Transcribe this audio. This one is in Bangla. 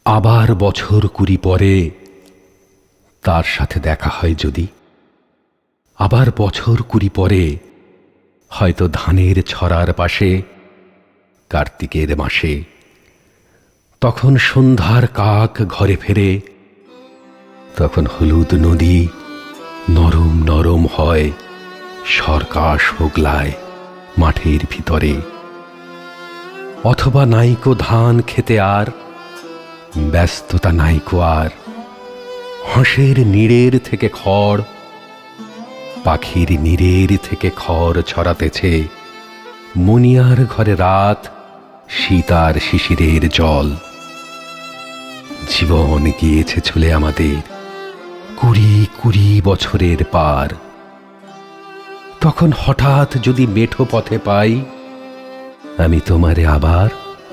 আবার বছর 20 পরে তার সাথে দেখা হয় যদি, আবার বছর 20 পরে হয়তো ধানের ছড়ার পাশে কার্তিকের মাসে, তখন সন্ধ্যার কাক ঘরে ফেরে, তখন হলুদ নদী নরম নরম হয় সরকাশ হোগলায় মাঠের ভিতরে। অথবা নাইকো ধান খেতে আর ব্যস্ততা নাইকো আর, হাঁসের নীড়ের থেকে খড়, পাখির নীড়ের থেকে খড় ছড়াতেছে, মুনিয়ার ঘরে রাত, শীতার শিশিরের জল। জীবন গিয়েছে চলে আমাদের 20 বছরের পার। তখন হঠাৎ যদি মেঠো পথে পাই, আমি তোমারে আবার